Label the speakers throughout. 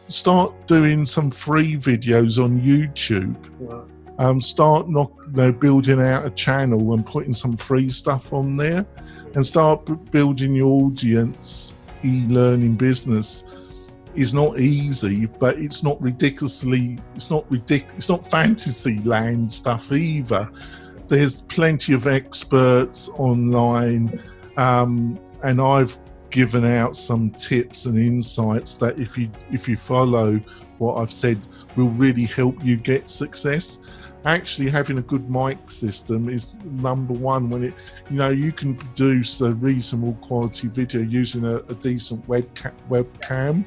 Speaker 1: start doing some free videos on YouTube. Start building out a channel and putting some free stuff on there, and start building your audience. E-learning business is not easy, but it's not it's not fantasy land stuff either. There's plenty of experts online, and I've given out some tips and insights that if you follow what I've said will really help you get success. Actually, having a good mic system is number one. When you can produce a reasonable quality video using a decent webcam,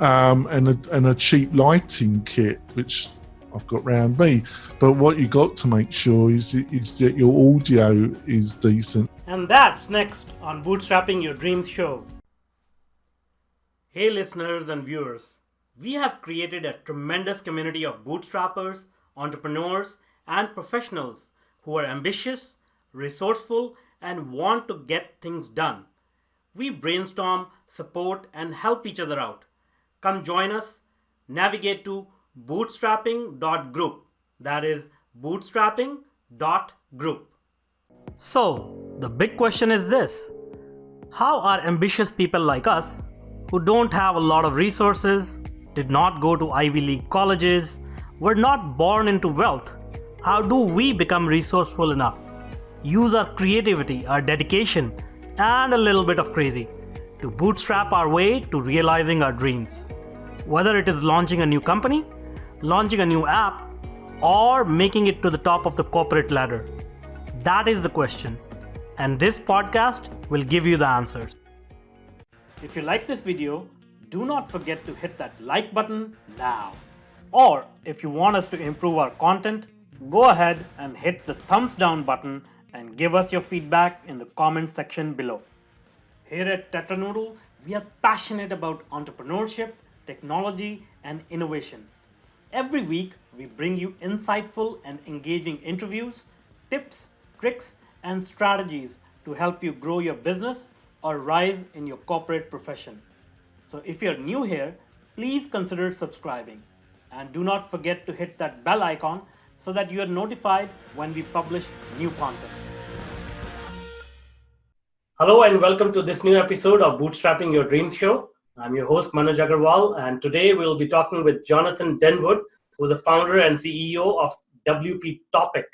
Speaker 1: and a cheap lighting kit, which I've got round me. But what you got to make sure is that your audio is decent.
Speaker 2: And that's next on Bootstrapping Your Dreams show. Hey listeners and viewers, we have created a tremendous community of bootstrappers, entrepreneurs, and professionals who are ambitious, resourceful, and want to get things done. We brainstorm, support, and help each other out. Come join us. Navigate to bootstrapping.group. That is bootstrapping.group. So, the big question is this: how are ambitious people like us, who don't have a lot of resources, did not go to Ivy League colleges, were not born into wealth, how do we become resourceful enough, use our creativity, our dedication, and a little bit of crazy to bootstrap our way to realizing our dreams? Whether it is launching a new company, launching a new app, or making it to the top of the corporate ladder. That is the question, and this podcast will give you the answers. If you like this video, do not forget to hit that like button now. Or if you want us to improve our content, go ahead and hit the thumbs down button and give us your feedback in the comment section below. Here at Tetranoodle, we are passionate about entrepreneurship, technology, and innovation. Every week, we bring you insightful and engaging interviews, tips, tricks, and strategies to help you grow your business or rise in your corporate profession. So if you're new here, please consider subscribing. And do not forget to hit that bell icon so that you are notified when we publish new content. Hello and welcome to this new episode of Bootstrapping Your Dreams show. I'm your host Manuj Aggarwal, and today we'll be talking with Jonathan Denwood, who is the founder and CEO of WP-Tonic.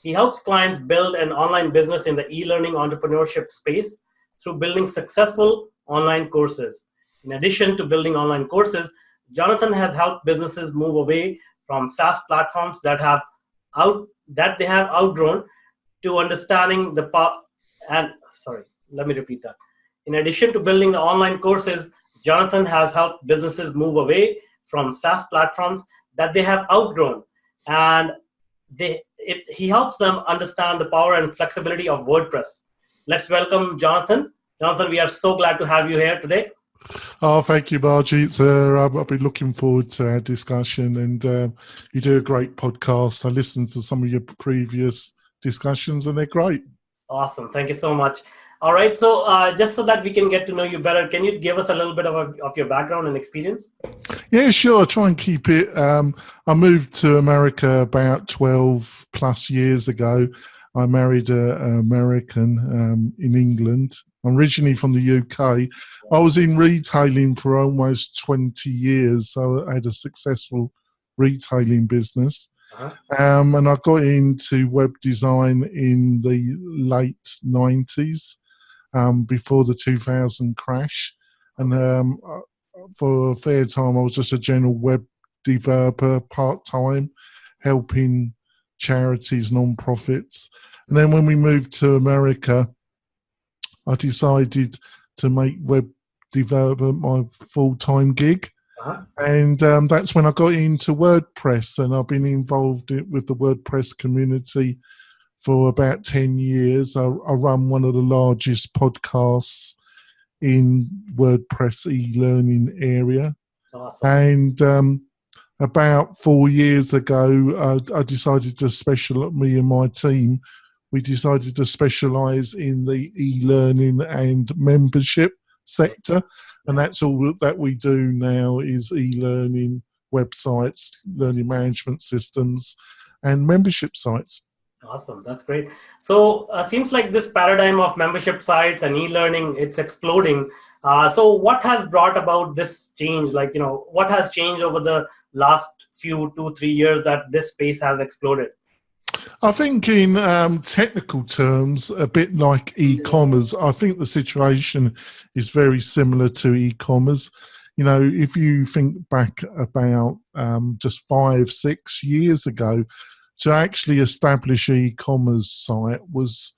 Speaker 2: He helps clients build an online business in the e-learning entrepreneurship space through building successful online courses. In addition to building online courses, Jonathan has helped businesses move away from SaaS platforms that they have outgrown to understanding the In addition to building the online courses, Jonathan has helped businesses move away from SaaS platforms that they have outgrown, and he helps them understand the power and flexibility of WordPress. Let's welcome Jonathan. Jonathan, we are so glad to have you here today.
Speaker 1: Oh, thank you, Margie. I've been looking forward to our discussion, and you do a great podcast. I listened to some of your previous discussions, and they're great.
Speaker 2: Awesome. Thank you so much. All right. So just so that we can get to know you better, can you give us a little bit of your background and experience?
Speaker 1: Yeah, sure. I'll try and keep it. I moved to America about 12 plus years ago. I married an American in England. I'm originally from the UK. I was in retailing for almost 20 years, so I had a successful retailing business. And I got into web design in the late 90s, before the 2000 crash. And for a fair time, I was just a general web developer, part-time, helping charities, non-profits. And then when we moved to America, I decided to make web development my full-time gig. And that's when I got into WordPress, and I've been involved with the WordPress community for about 10 years. I run one of the largest podcasts in WordPress e-learning area. Awesome. And about 4 years ago, I decided to me and my team, we decided to specialize in the e-learning and membership sector, and that's all that we do now is e-learning, websites, learning management systems, and membership sites.
Speaker 2: Awesome, that's great. So seems like this paradigm of membership sites and e-learning, it's exploding. So what has brought about this change? Like, what has changed over the last few 2-3 years that this space has exploded?
Speaker 1: I think in technical terms, a bit like e-commerce, I think the situation is very similar to e-commerce. If you think back about just 5-6 years ago, to actually establish an e-commerce site was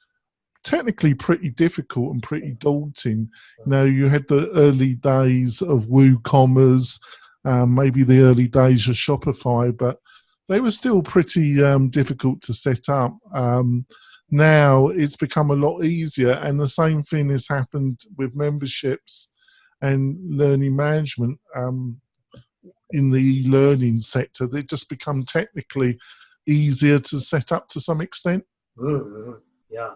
Speaker 1: technically pretty difficult and pretty daunting. You had the early days of WooCommerce, maybe the early days of Shopify, but they were still pretty difficult to set up. Now it's become a lot easier, and the same thing has happened with memberships and learning management in the learning sector. They just become technically easier to set up to some extent.
Speaker 2: Mm-hmm. Yeah.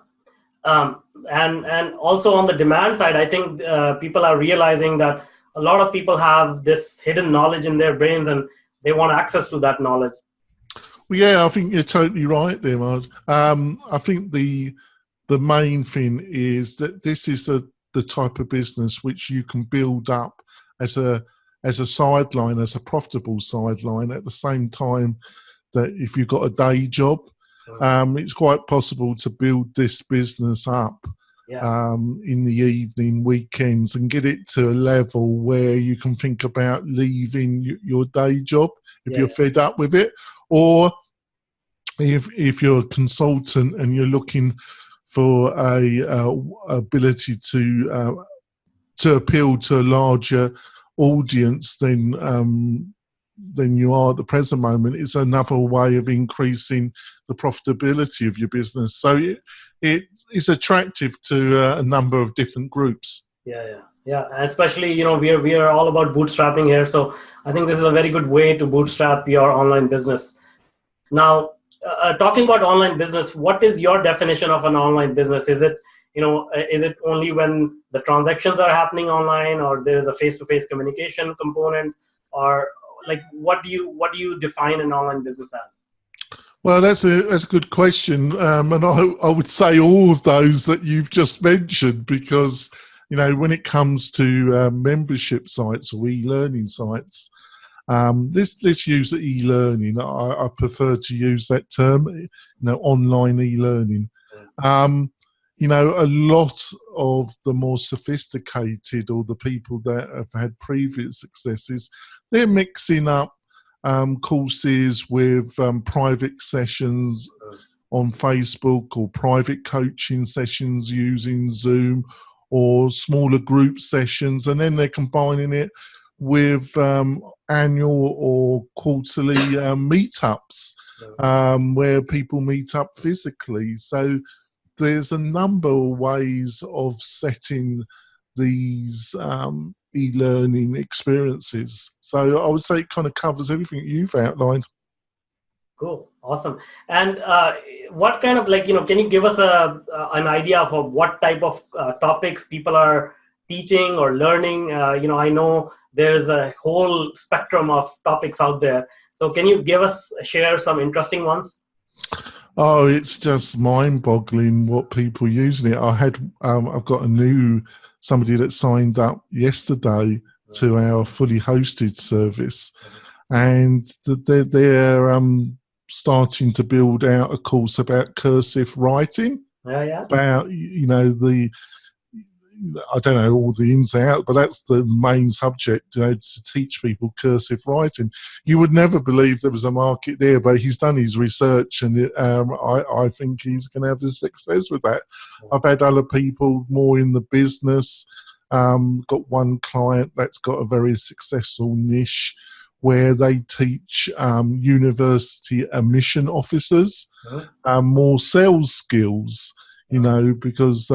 Speaker 2: And also on the demand side, I think people are realizing that a lot of people have this hidden knowledge in their brains and they want access to that knowledge.
Speaker 1: Well, yeah, I think you're totally right there, Manuj. I think the main thing is that this is the type of business which you can build up as a sideline, as a profitable sideline, at the same time that if you've got a day job, it's quite possible to build this business up in the evening, weekends, and get it to a level where you can think about leaving your day job if you're fed up with it, or if you're a consultant and you're looking for a ability to appeal to a larger audience than you are at the present moment, it's another way of increasing the profitability of your business. So it is attractive to a number of different groups.
Speaker 2: Yeah. Especially, we are all about bootstrapping here. So I think this is a very good way to bootstrap your online business. Now, talking about online business, what is your definition of an online business? Is it only when the transactions are happening online, or there is a face-to-face communication component, or like what do you define an online business as?
Speaker 1: Well, that's a good question, and I would say all of those that you've just mentioned, because when it comes to membership sites or e-learning sites, let's use e-learning. I prefer to use that term, online e-learning. A lot of the more sophisticated, or the people that have had previous successes, they're mixing up courses with private sessions on Facebook, or private coaching sessions using Zoom, or smaller group sessions, and then they're combining it with annual or quarterly meetups where people meet up physically. So there's a number of ways of setting these e-learning experiences. So I would say it kind of covers everything you've outlined.
Speaker 2: Cool. Awesome. And what kind of can you give us an idea of what type of topics people are teaching or learning? I know there's a whole spectrum of topics out there. So can you share some interesting ones?
Speaker 1: Oh, it's just mind-boggling what people are using it. I've got somebody that signed up yesterday to our fully hosted service, and they're starting to build out a course about cursive writing. About I don't know all the ins and outs, but that's the main subject, to teach people cursive writing. You would never believe there was a market there, but he's done his research, and I think he's going to have the success with that. I've had other people more in the business. Got one client that's got a very successful niche where they teach university admission officers more sales skills, because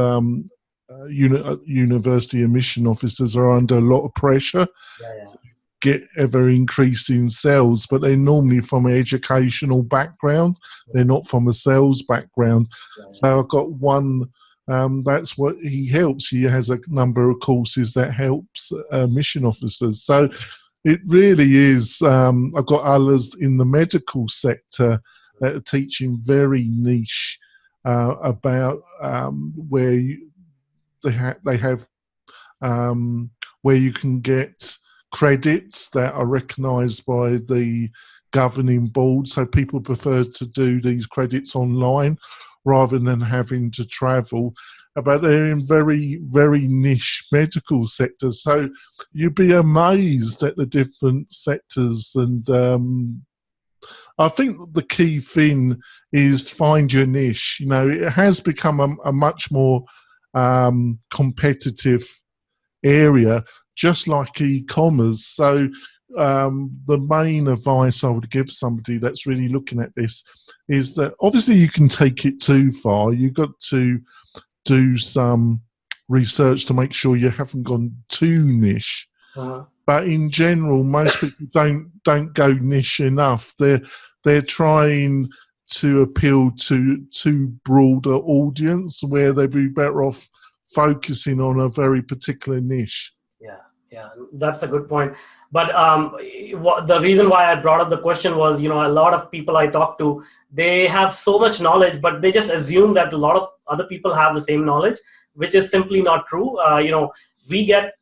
Speaker 1: university admission officers are under a lot of pressure to get ever increasing sales, but they're normally from an educational background. They're not from a sales background. So I've got one that's what he helps. He has a number of courses that helps mission officers. So it really is. I've got others in the medical sector that are teaching very niche about where they have where you can get credits that are recognised by the governing board. So people prefer to do these credits online rather than having to travel. But they're in very, very niche medical sectors. So you'd be amazed at the different sectors. And I think the key thing is find your niche. You know, it has become a much more competitive area, just like e-commerce. So the main advice I would give somebody that's really looking at this is that obviously you can take it too far. You've got to do some research to make sure you haven't gone too niche. But in general, most people don't go niche enough. They're trying to appeal to too broader audience where they'd be better off focusing on a very particular niche.
Speaker 2: Yeah, that's a good point. But the reason why I brought up the question was, a lot of people I talk to, they have so much knowledge, but they just assume that a lot of other people have the same knowledge, which is simply not true. We get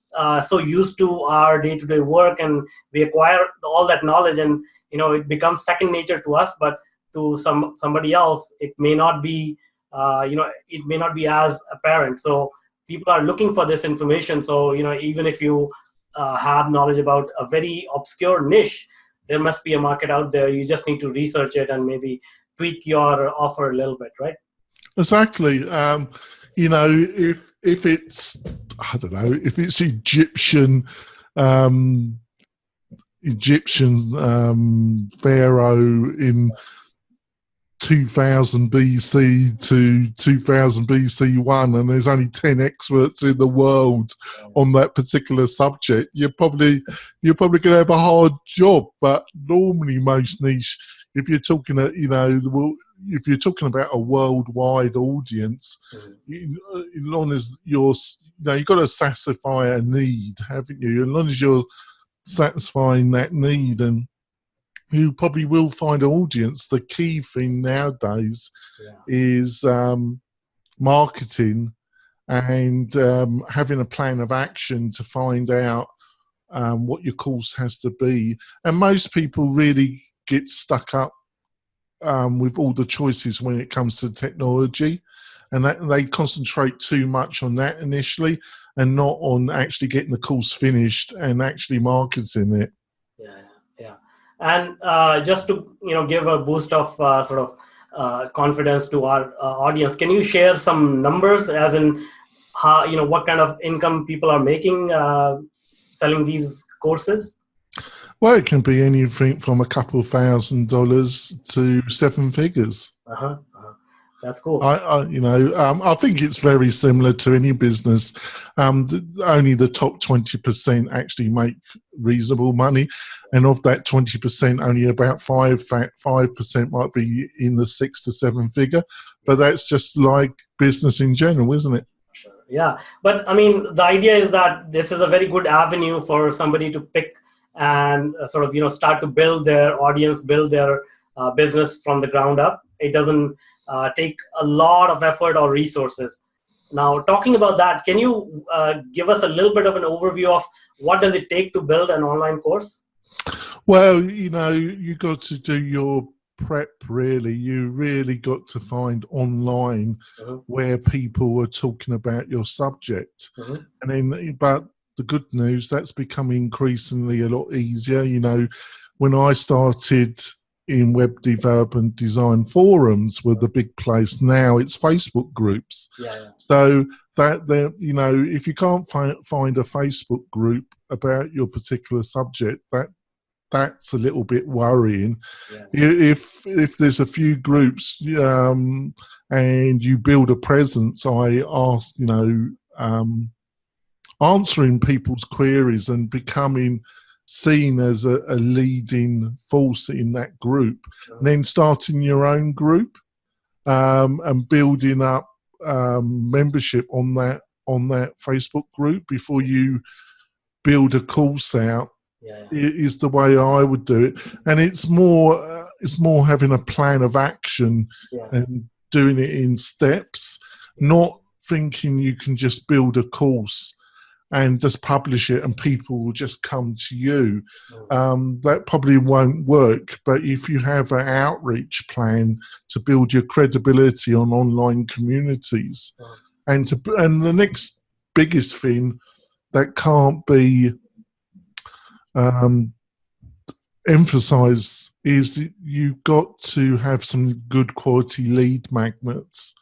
Speaker 2: so used to our day-to-day work, and we acquire all that knowledge, and it becomes second nature to us. But to somebody else, it may not be, it may not be as apparent. So people are looking for this information. So even if you have knowledge about a very obscure niche, there must be a market out there. You just need to research it and maybe tweak your offer a little bit, right?
Speaker 1: Exactly. If it's, I don't know, if it's Egyptian pharaoh in 2000 BC to 2000 BC1, and there's only 10 experts in the world on that particular subject, you're probably going to have a hard job. But normally, most niche, if you're talking if you're talking about a worldwide audience, as long as you've got to satisfy a need, haven't you? As long as you're satisfying that need, and you probably will find an audience. The key thing nowadays is marketing and having a plan of action to find out what your course has to be. And most people really get stuck up with all the choices when it comes to technology, and that they concentrate too much on that initially and not on actually getting the course finished and actually marketing it.
Speaker 2: Yeah. And just to give a boost of confidence to our audience, can you share some numbers, as in how what kind of income people are making selling these courses?
Speaker 1: Well, it can be anything from a couple of $1,000 to seven figures.
Speaker 2: That's cool.
Speaker 1: I think it's very similar to any business. Only the top 20% actually make reasonable money, and of that 20%, only about 5% might be in the 6 to 7 figure. But that's just like business in general, isn't it?
Speaker 2: Sure. Yeah, but I mean, the idea is that this is a very good avenue for somebody to pick and start to build their audience, build their business from the ground up. It doesn't take a lot of effort or resources. Now, talking about that, can you give us a little bit of an overview of what does it take to build an online course?
Speaker 1: Well, you got to do your prep, really. You really got to find online where people are talking about your subject. And then, but the good news, that's becoming increasingly a lot easier. When I started in web development, design forums were the big place. Now it's Facebook groups. So that if you can't find a Facebook group about your particular subject, that's a little bit worrying. If there's a few groups and you build a presence, I ask answering people's queries and becoming seen as a leading force in that group, and then starting your own group and building up membership on that Facebook group before you build a course out.
Speaker 2: Yeah.
Speaker 1: Is the way I would do it, and it's more having a plan of action and doing it in steps, not thinking you can just build a course and just publish it and people will just come to you. That probably won't work. But if you have an outreach plan to build your credibility on online communities, and the next biggest thing that can't be emphasized is that you've got to have some good quality lead magnets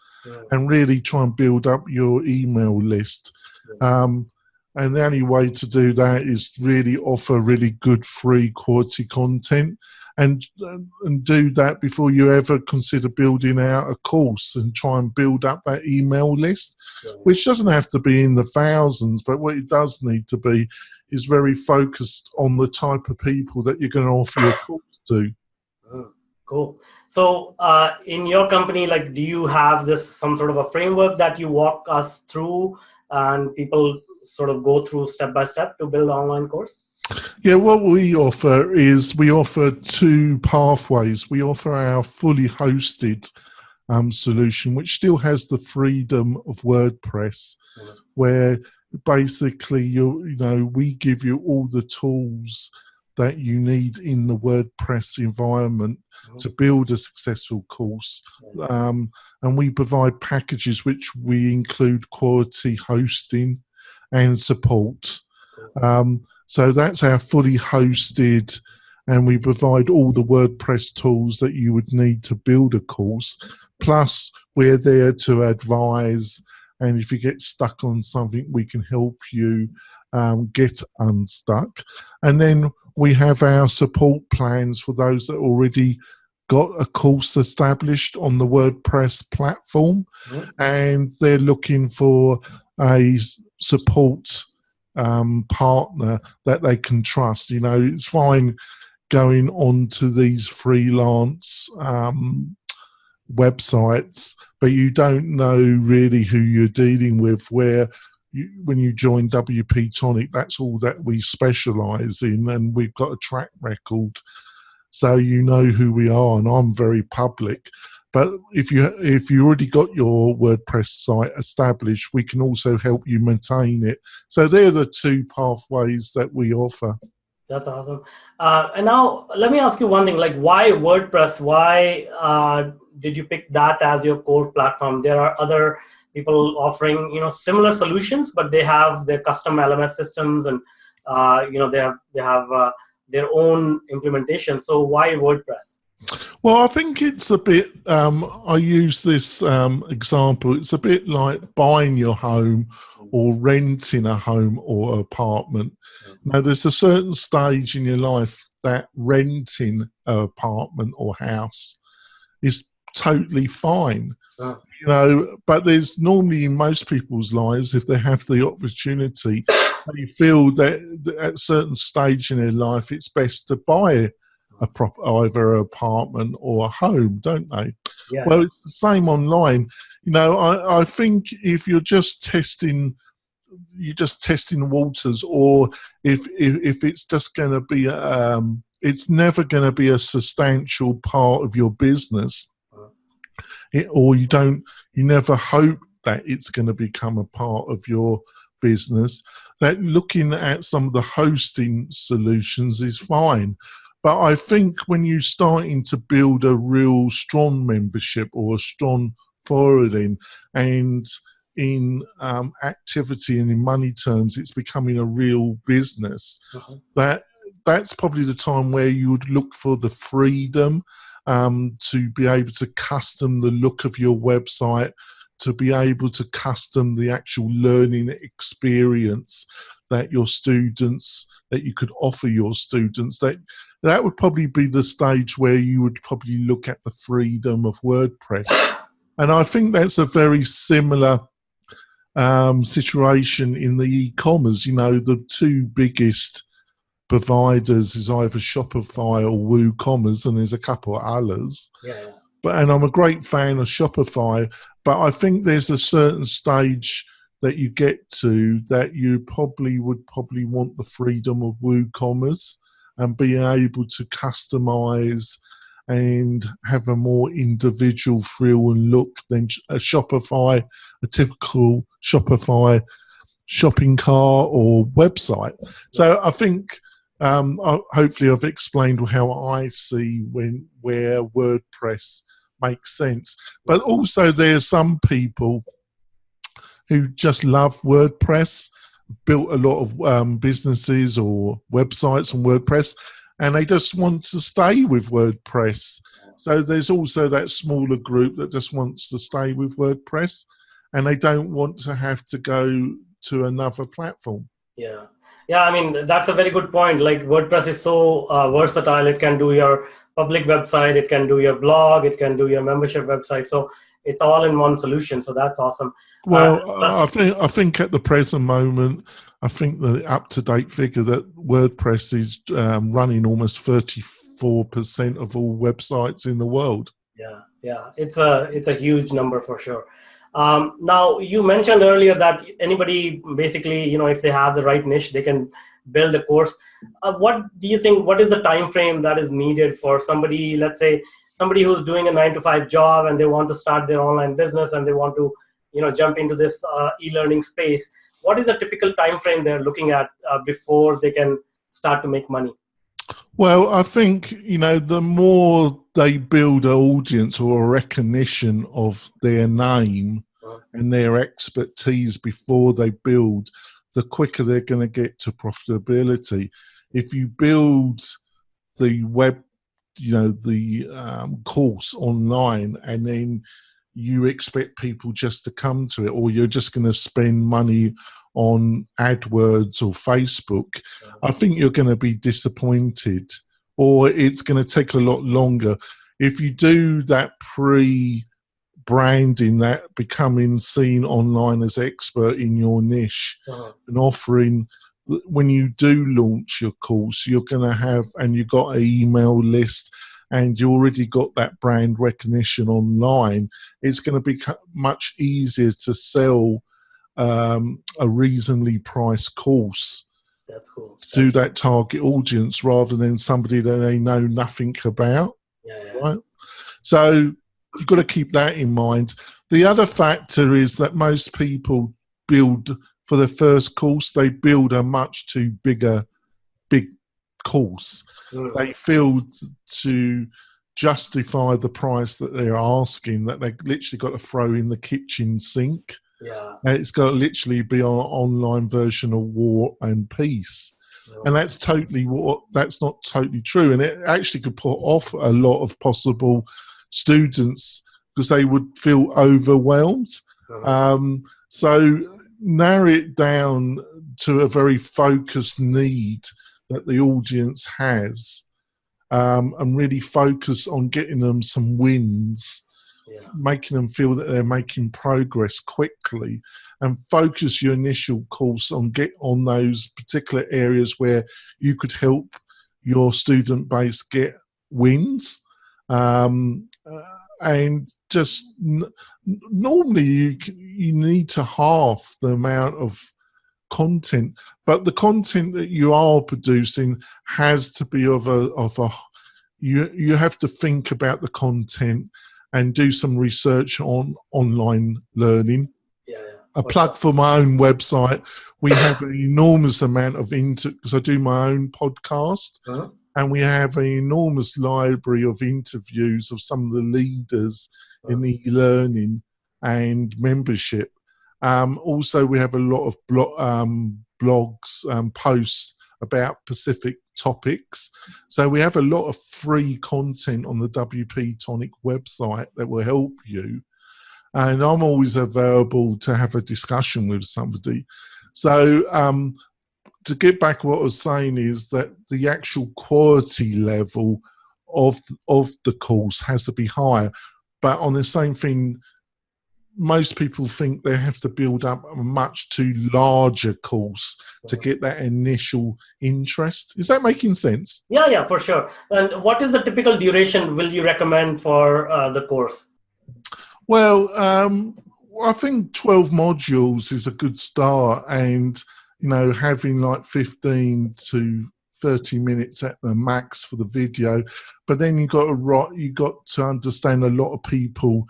Speaker 1: and really try and build up your email list. And the only way to do that is really offer really good free quality content and do that before you ever consider building out a course, and try and build up that email list, which doesn't have to be in the thousands, but what it does need to be is very focused on the type of people that you're going to offer your course to.
Speaker 2: Cool. So in your company, like, do you have some sort of a framework that you walk us through and people sort of go through step by step to build an online course?
Speaker 1: Yeah, what we offer is we offer two pathways. We offer our fully hosted solution, which still has the freedom of WordPress, where basically we give you all the tools that you need in the WordPress environment to build a successful course, and we provide packages which we include quality hosting and support. So that's our fully hosted, and we provide all the WordPress tools that you would need to build a course. Plus, we're there to advise, and if you get stuck on something, we can help you get unstuck. And then we have our support plans for those that already got a course established on the WordPress platform, and they're looking for a support partner that they can trust. It's fine going on to these freelance websites, but you don't know really who you're dealing with. When you join WP-Tonic, that's all that we specialize in, and we've got a track record, so you know who we are, and I'm very public. But if you already got your WordPress site established, we can also help you maintain it. So they're the two pathways that we offer.
Speaker 2: That's awesome. And now let me ask you one thing, like, why WordPress? Why did you pick that as your core platform? There are other people offering, similar solutions, but they have their custom LMS systems, and they have their own implementation. So why WordPress?
Speaker 1: Well, I think it's a bit, I use this example, it's a bit like buying your home or renting a home or apartment. Now, there's a certain stage in your life that renting an apartment or house is totally fine. But there's normally in most people's lives, if they have the opportunity, they feel that at a certain stage in their life, it's best to buy either an apartment or a home, don't they?
Speaker 2: Yeah.
Speaker 1: Well, it's the same online. I think if you're just testing waters, or if it's just going to be, it's never going to be a substantial part of your business, or you never hope that it's going to become a part of your business, that looking at some of the hosting solutions is fine. But I think when you're starting to build a real strong membership or a strong following, and in activity and in money terms, it's becoming a real business, that's probably the time where you would look for the freedom to be able to custom the look of your website, to be able to custom the actual learning experience that you could offer your students. That would probably be the stage where you would probably look at the freedom of WordPress. And I think that's a very similar situation in the e-commerce. The two biggest providers is either Shopify or WooCommerce, and there's a couple of others. and I'm a great fan of Shopify, but I think there's a certain stage that you get to that you would want the freedom of WooCommerce and being able to customize and have a more individual feel and look than a typical Shopify shopping cart or website. So I think hopefully I've explained how I see where WordPress makes sense. But also there's some people who just love WordPress, built a lot of businesses or websites on WordPress, and they just want to stay with WordPress. So there's also that smaller group that just wants to stay with WordPress, and they don't want to have to go to another platform.
Speaker 2: Yeah. Yeah, I mean, that's a very good point. Like WordPress is so versatile. It can do your public website, it can do your blog, it can do your membership website. So it's all in one solution. So that's awesome.
Speaker 1: Well, I think at the present moment, I think the up-to-date figure that WordPress is running almost 34% of all websites in the world.
Speaker 2: Yeah, it's a huge number for sure. Now, you mentioned earlier that anybody basically, if they have the right niche, they can build a course. What do you think? What is the time frame that is needed for somebody? Let's say somebody who's doing a 9-to-5 job and they want to start their online business and they want to, jump into this e-learning space. What is the typical time frame they're looking at before they can start to make money?
Speaker 1: Well, I think, the more they build an audience or a recognition of their name and their expertise before they build, the quicker they're going to get to profitability. If you build the course online and then you expect people just to come to it, or you're just going to spend money on AdWords or Facebook, I think you're going to be disappointed, or it's going to take a lot longer. If you do that pre-branding, that becoming seen online as expert in your niche and offering, when you do launch your course, you're going to have, and you've got an email list and you already got that brand recognition online, it's going to be much easier to sell a reasonably priced course.
Speaker 2: That's cool.
Speaker 1: To that target audience rather than somebody that they know nothing about. Right? So you've got to keep that in mind. The other factor is that most people build, for the first course, they build a much too big course. They feel to justify the price that they're asking, that they've literally got to throw in the kitchen sink. It's got to literally be an online version of War and Peace. And that's not totally true. And it actually could put off a lot of possible students because they would feel overwhelmed. So narrow it down to a very focused need that the audience has, and really focus on getting them some wins. Making them feel that they're making progress quickly, and focus your initial course on those particular areas where you could help your student base get wins. And just normally you need to halve the amount of content, but the content that you are producing has to be you have to think about the content and do some research on online learning. A plug for my own website. We have an enormous amount of because I do my own podcast, and we have an enormous library of interviews of some of the leaders in e-learning and membership. Also, we have a lot of blogs, posts about specific topics. So we have a lot of free content on the WP-Tonic website that will help you. And I'm always available to have a discussion with somebody. So to get back, what I was saying is that the actual quality level of the course has to be higher. But on the same thing, most people think they have to build up a much too larger course to get that initial interest. Is that making sense?
Speaker 2: Yeah, for sure. And what is the typical duration will you recommend for the course?
Speaker 1: Well, I think 12 modules is a good start, and having like 15 to 30 minutes at the max for the video. But then you got to understand a lot of people.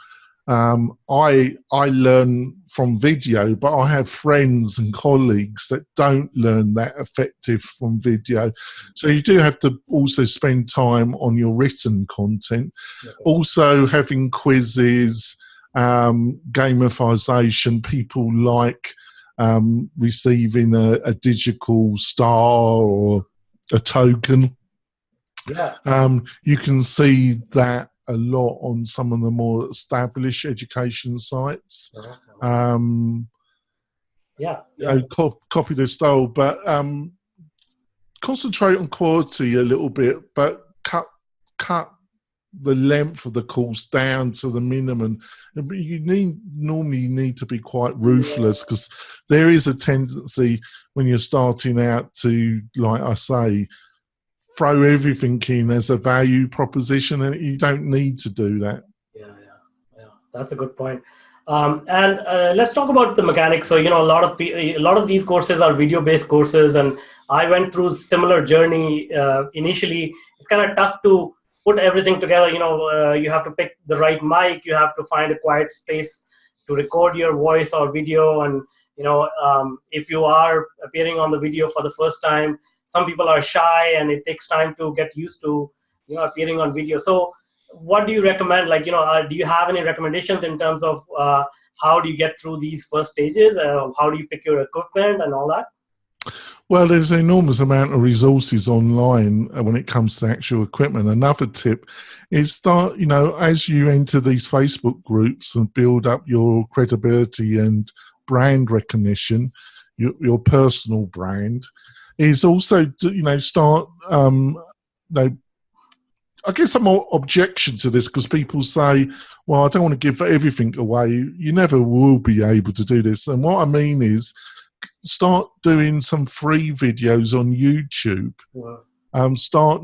Speaker 1: I learn from video, but I have friends and colleagues that don't learn that effective from video. So you do have to also spend time on your written content. Okay. Also having quizzes, gamification. People like receiving a digital star or a token.
Speaker 2: Yeah.
Speaker 1: You can see that a lot on some of the more established education sites. Copy their style, but concentrate on quality a little bit, but cut the length of the course down to the minimum. But you normally need to be quite ruthless, because there is a tendency when you're starting out to, like I say, throw everything in as a value proposition, and you don't need to do that.
Speaker 2: Yeah. That's a good point. And let's talk about the mechanics. So, a lot of these courses are video-based courses, and I went through similar journey. Initially, it's kind of tough to put everything together. You have to pick the right mic. You have to find a quiet space to record your voice or video. And, if you are appearing on the video for the first time, some people are shy, and it takes time to get used to, appearing on video. So what do you recommend? Do you have any recommendations in terms of how do you get through these first stages? How do you pick your equipment and all that?
Speaker 1: Well, there's an enormous amount of resources online when it comes to actual equipment. Another tip is start, as you enter these Facebook groups and build up your credibility and brand recognition, your personal brand, is also to, start, I guess some more objection to this, because people say, well, I don't want to give everything away. You never will be able to do this. And what I mean is, start doing some free videos on YouTube. Wow. Start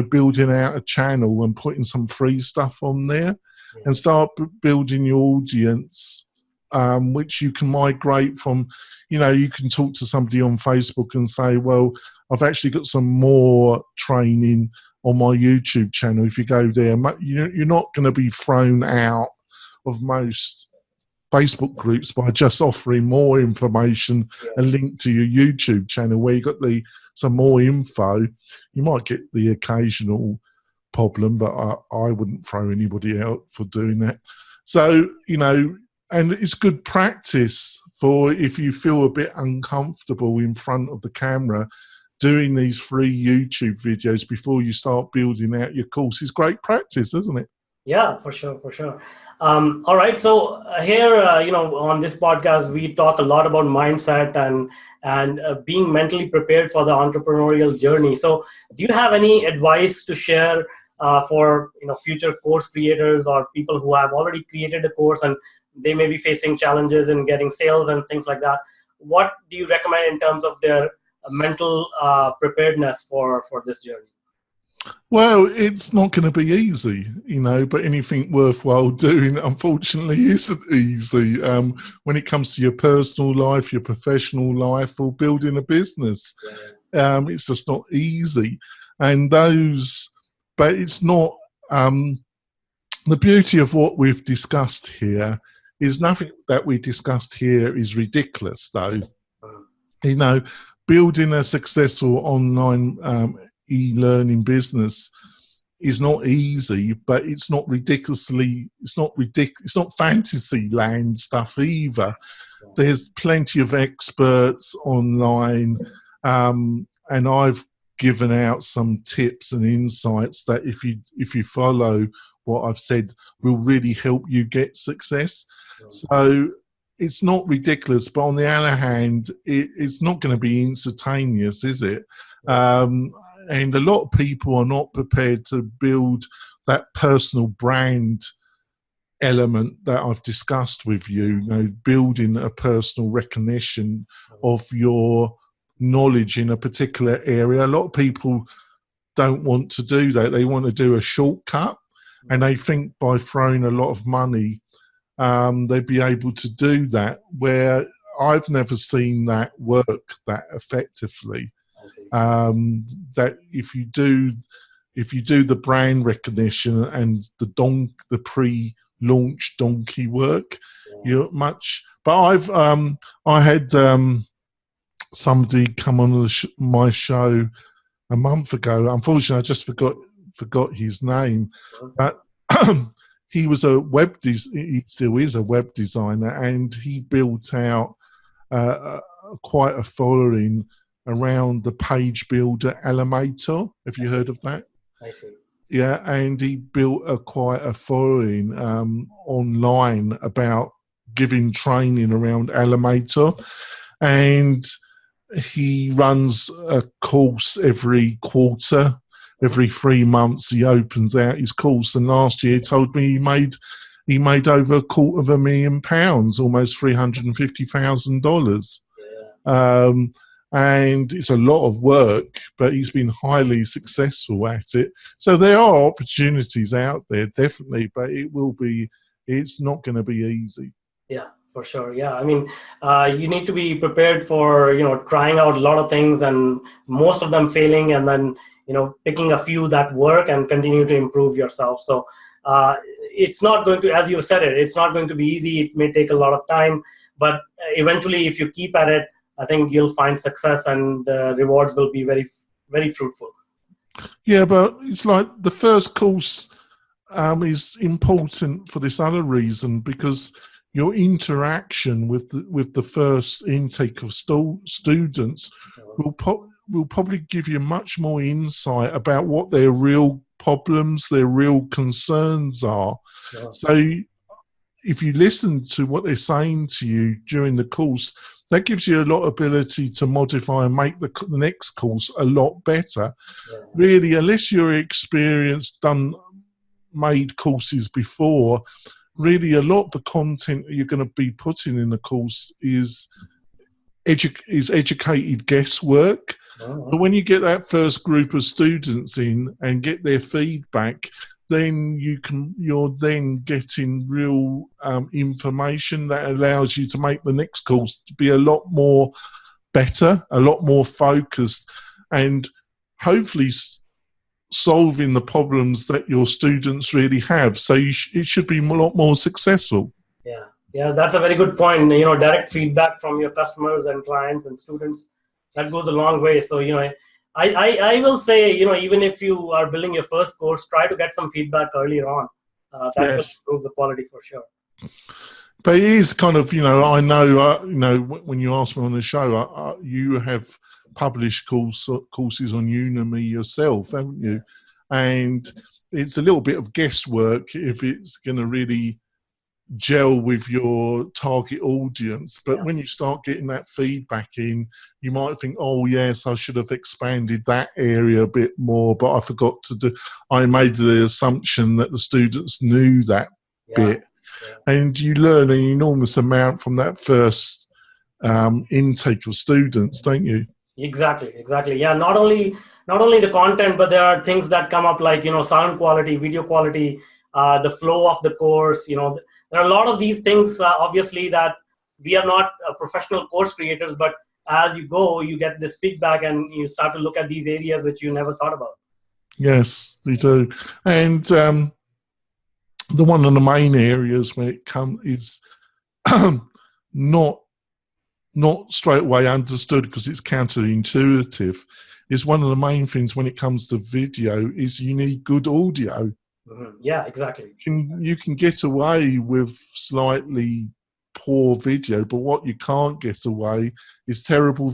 Speaker 1: building out a channel and putting some free stuff on there, and start building your audience, which you can migrate from. You can talk to somebody on Facebook and say, well, I've actually got some more training on my YouTube channel. If you go there, you're not going to be thrown out of most Facebook groups by just offering more information and link to your YouTube channel where you got some more info. You might get the occasional problem, but I wouldn't throw anybody out for doing that. So, and it's good practice for if you feel a bit uncomfortable in front of the camera. Doing these free YouTube videos before you start building out your course is great practice, isn't it?
Speaker 2: Yeah, for sure. All right. So here, on this podcast, we talk a lot about mindset and being mentally prepared for the entrepreneurial journey. So do you have any advice to share for, future course creators or people who have already created a course and they may be facing challenges in getting sales and things like that? What do you recommend in terms of their mental preparedness for this journey?
Speaker 1: Well, it's not going to be easy, but anything worthwhile doing, unfortunately, isn't easy. When it comes to your personal life, your professional life, or building a business, it's just not easy. But it's not, the beauty of what we've discussed here is nothing that we discussed here is ridiculous, though. Building a successful online e-learning business is not easy, but it's not it's not fantasy land stuff either. There's plenty of experts online, and I've given out some tips and insights that if you follow what I've said will really help you get success. So it's not ridiculous, but on the other hand, it's not going to be instantaneous, is it? And a lot of people are not prepared to build that personal brand element that I've discussed with you, building a personal recognition of your knowledge in a particular area. A lot of people don't want to do that. They want to do a shortcut, and they think by throwing a lot of money, they'd be able to do that, where I've never seen that work that effectively. That if you do the brand recognition and the pre-launch donkey work, you're much. But I had somebody come on my show a month ago. Unfortunately, I just forgot his name, but he was he still is a web designer, and he built out quite a following around the page builder Elementor. Have you heard of that?
Speaker 2: I see.
Speaker 1: Yeah, and he built quite a following online about giving training around Elementor, and he runs a course every quarter. Every 3 months he opens out his course, and last year he told me he made over £250,000, almost $350,000. And it's a lot of work, but he's been highly successful at it. So there are opportunities out there, definitely, but it's not going to be easy.
Speaker 2: Yeah, for sure. Yeah, I mean, you need to be prepared for, trying out a lot of things and most of them failing, and then, picking a few that work and continue to improve yourself. So it's not going to, as you said it's not going to be easy. It may take a lot of time, but eventually if you keep at it, I think you'll find success and the rewards will be very, very fruitful.
Speaker 1: Yeah, but it's like the first course is important for this other reason, because your interaction with the first intake of students will probably give you much more insight about what their real problems, their real concerns are. Yeah. So if you listen to what they're saying to you during the course, that gives you a lot of ability to modify and make the next course a lot better. Yeah. Really, unless you're experienced, made courses before, really a lot of the content you're going to be putting in the course is educated guesswork. Oh. But when you get that first group of students in and get their feedback, then you're then getting real information that allows you to make the next course to be a lot more better, a lot more focused, and hopefully solving the problems that your students really have. So it should be a lot more successful.
Speaker 2: Yeah, that's a very good point. Direct feedback from your customers and clients and students, that goes a long way. So, I will say, even if you are building your first course, try to get some feedback earlier on. That just improves the quality for sure.
Speaker 1: But it is kind of, I know, when you asked me on the show, you have published courses on Udemy yourself, haven't you? And it's a little bit of guesswork if it's going to really gel with your target audience. But when you start getting that feedback in, you might think, oh yes, I should have expanded that area a bit more, but I made the assumption that the students knew that bit. And you learn an enormous amount from that first intake of students, don't you?
Speaker 2: Exactly. Yeah, not only the content, but there are things that come up like, sound quality, video quality, the flow of the course. There are a lot of these things, obviously, that we are not professional course creators, but as you go, you get this feedback and you start to look at these areas which you never thought about.
Speaker 1: Yes, we do. And the one of the main areas where it comes is not straight away understood because it's counterintuitive, is one of the main things when it comes to video is you need good audio.
Speaker 2: Mm-hmm. Yeah, exactly.
Speaker 1: You can get away with slightly poor video, but what you can't get away is terrible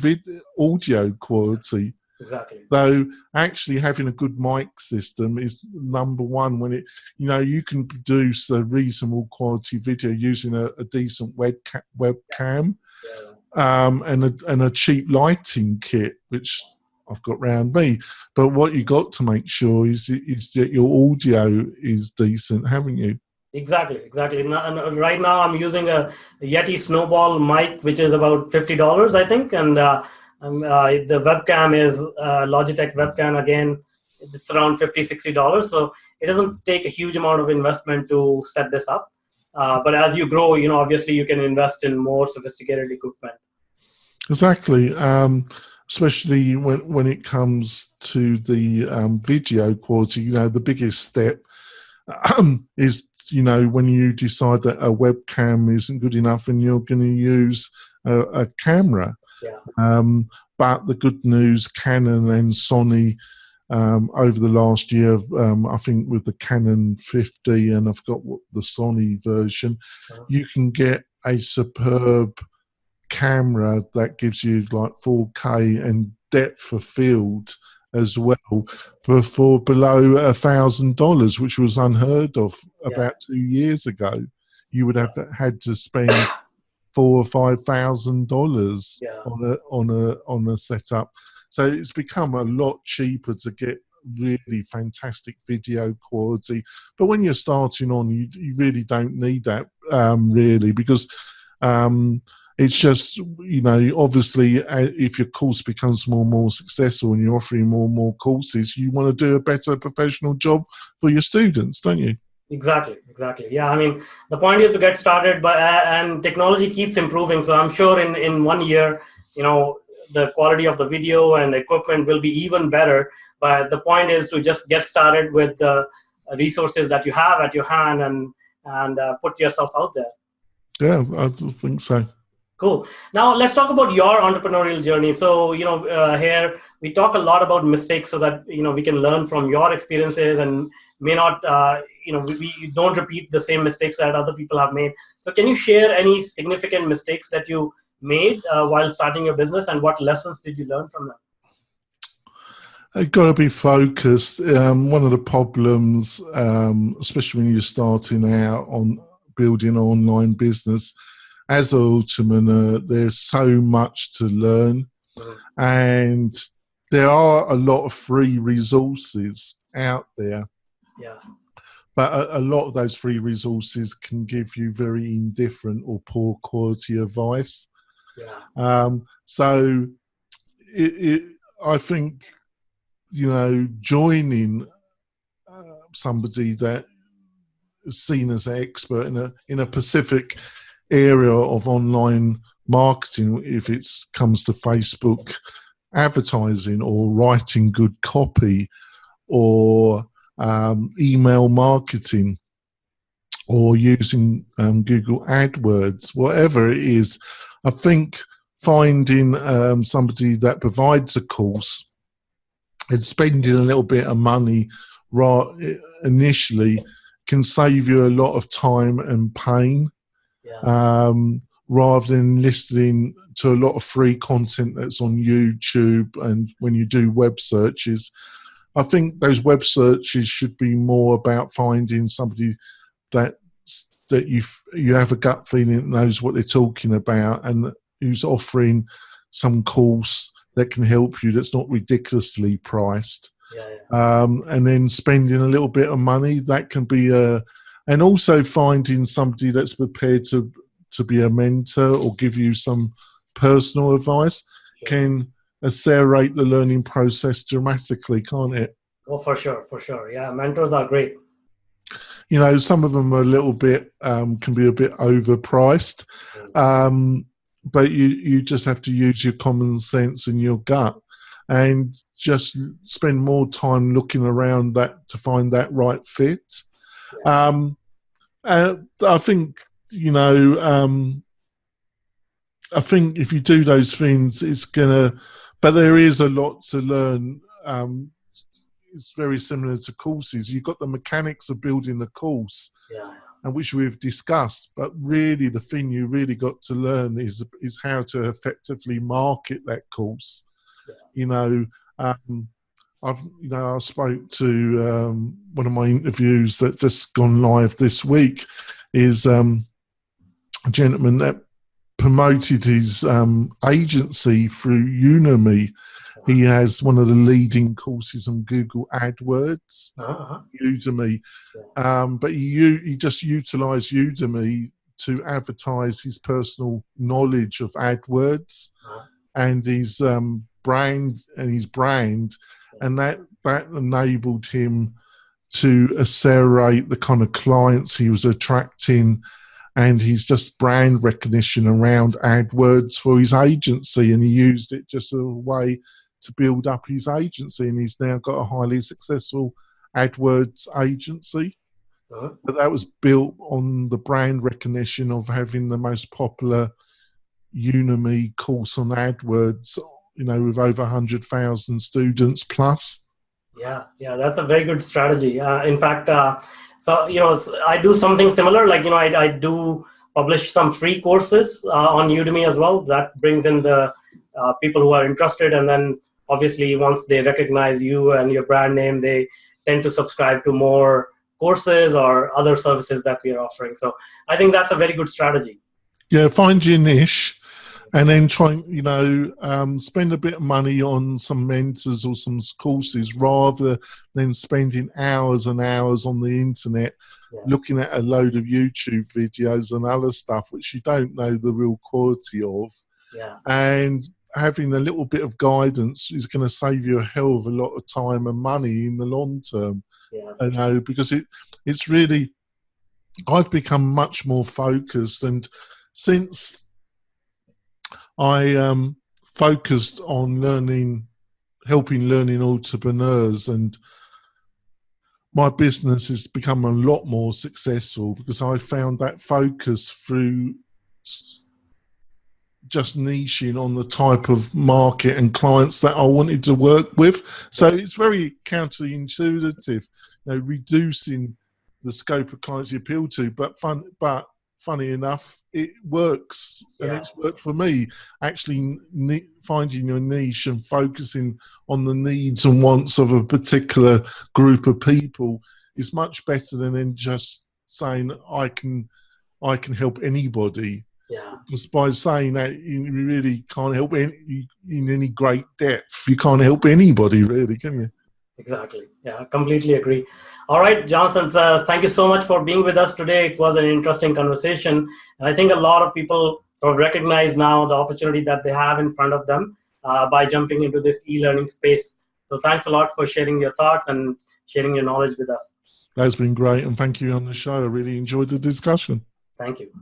Speaker 1: audio quality.
Speaker 2: Exactly.
Speaker 1: Though actually having a good mic system is number one. When you can produce a reasonable quality video using a decent webcam, and a cheap lighting kit, which I've got round me. But what you got to make sure is that your audio is decent, haven't you?
Speaker 2: Exactly. Right now, I'm using a Yeti Snowball mic, which is about $50, I think, and the webcam is Logitech webcam. Again, it's around $50-$60. So it doesn't take a huge amount of investment to set this up. But as you grow, obviously you can invest in more sophisticated equipment.
Speaker 1: Exactly. Especially when it comes to the video quality, the biggest step is, when you decide that a webcam isn't good enough and you're going to use a camera.
Speaker 2: Yeah.
Speaker 1: But the good news, Canon and Sony, over the last year, I think with the Canon 50, and I've got the Sony version, you can get a superb camera that gives you like 4K and depth of field as well for below $1,000, which was unheard of about 2 years ago. You would have had to spend $4,000 or $5,000 on a setup. So it's become a lot cheaper to get really fantastic video quality. But when you're starting on, you really don't need that really, because it's just, obviously, if your course becomes more and more successful and you're offering more and more courses, you want to do a better professional job for your students, don't you?
Speaker 2: Exactly. Yeah, I mean, the point is to get started, but and technology keeps improving. So I'm sure in 1 year, the quality of the video and the equipment will be even better. But the point is to just get started with the resources that you have at your hand and put yourself out there.
Speaker 1: Yeah, I think so.
Speaker 2: Cool. Now let's talk about your entrepreneurial journey. So, here we talk a lot about mistakes so that, we can learn from your experiences and may not, we don't repeat the same mistakes that other people have made. So can you share any significant mistakes that you made while starting your business, and what lessons did you learn from them?
Speaker 1: You've got to be focused. One of the problems, especially when you're starting out on building an online business, as an entrepreneur, there's so much to learn, and there are a lot of free resources out there.
Speaker 2: Yeah.
Speaker 1: But a lot of those free resources can give you very indifferent or poor quality advice.
Speaker 2: Yeah.
Speaker 1: So I think, joining somebody that is seen as an expert in a specific area of online marketing, if it comes to Facebook advertising or writing good copy or email marketing or using Google AdWords, whatever it is, I think finding somebody that provides a course and spending a little bit of money initially can save you a lot of time and pain.
Speaker 2: Yeah.
Speaker 1: Rather than listening to a lot of free content that's on YouTube. And when you do web searches, I think those web searches should be more about finding somebody that you have a gut feeling that knows what they're talking about and who's offering some course that can help you, that's not ridiculously priced.
Speaker 2: Yeah.
Speaker 1: And then spending a little bit of money, that can be and also finding somebody that's prepared to be a mentor or give you some personal advice can accelerate the learning process dramatically, can't it?
Speaker 2: Oh, for sure. Yeah, mentors are great.
Speaker 1: Some of them are a little bit, can be a bit overpriced, but you just have to use your common sense and your gut and just spend more time looking around that to find that right fit.
Speaker 2: Yeah.
Speaker 1: I think, I think if you do those things, but there is a lot to learn. It's very similar to courses. You've got the mechanics of building the course, and which we've discussed, but really the thing you really got to learn is how to effectively market that course. I spoke to one of my interviews that just gone live this week is a gentleman that promoted his agency through Udemy, He has one of the leading courses on Google AdWords, Udemy. But he just utilised Udemy to advertise his personal knowledge of AdWords and his brand, and that enabled him to accelerate the kind of clients he was attracting, and his just brand recognition around AdWords for his agency, and he used it just as a way to build up his agency, and he's now got a highly successful AdWords agency. But that was built on the brand recognition of having the most popular Udemy course on AdWords, with over 100,000 students plus.
Speaker 2: Yeah, that's a very good strategy. In fact, I do something similar. Like, I do publish some free courses on Udemy as well. That brings in the people who are interested, and then obviously once they recognize you and your brand name, they tend to subscribe to more courses or other services that we are offering. So I think that's a very good strategy.
Speaker 1: Yeah, find your niche and then try, spend a bit of money on some mentors or some courses rather than spending hours and hours on the internet looking at a load of YouTube videos and other stuff which you don't know the real quality of. And having a little bit of guidance is going to save you a hell of a lot of time and money in the long term. Because it's really, I've become much more focused, and since I focused on helping learning entrepreneurs, and my business has become a lot more successful because I found that focus through just niching on the type of market and clients that I wanted to work with. So it's very counterintuitive, reducing the scope of clients you appeal to, but funny enough, it works, and it's worked for me. Actually, finding your niche and focusing on the needs and wants of a particular group of people is much better than just saying I can help anybody. Because by saying that, you really can't help in any great depth. You can't help anybody, really, can you?
Speaker 2: Exactly. Yeah, I completely agree. All right, Jonathan, thank you so much for being with us today. It was an interesting conversation. And I think a lot of people sort of recognize now the opportunity that they have in front of them by jumping into this e-learning space. So thanks a lot for sharing your thoughts and sharing your knowledge with us.
Speaker 1: That's been great. And thank you on the show. I really enjoyed the discussion.
Speaker 2: Thank you.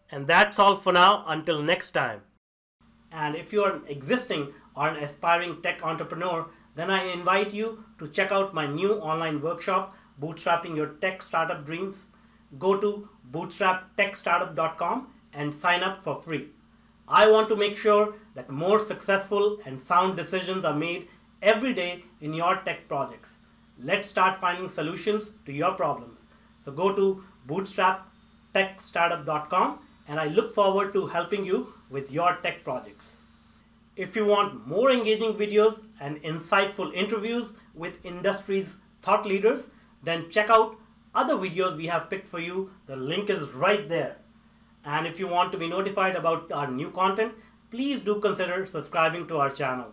Speaker 2: And that's all for now. Until next time. And if you're an existing or an aspiring tech entrepreneur, then I invite you to check out my new online workshop, Bootstrapping Your Tech Startup Dreams. Go to bootstraptechstartup.com and sign up for free. I want to make sure that more successful and sound decisions are made every day in your tech projects. Let's start finding solutions to your problems. So go to bootstraptechstartup.com, and I look forward to helping you with your tech projects. If you want more engaging videos and insightful interviews with industry's thought leaders, then check out other videos we have picked for you. The link is right there. And if you want to be notified about our new content, please do consider subscribing to our channel.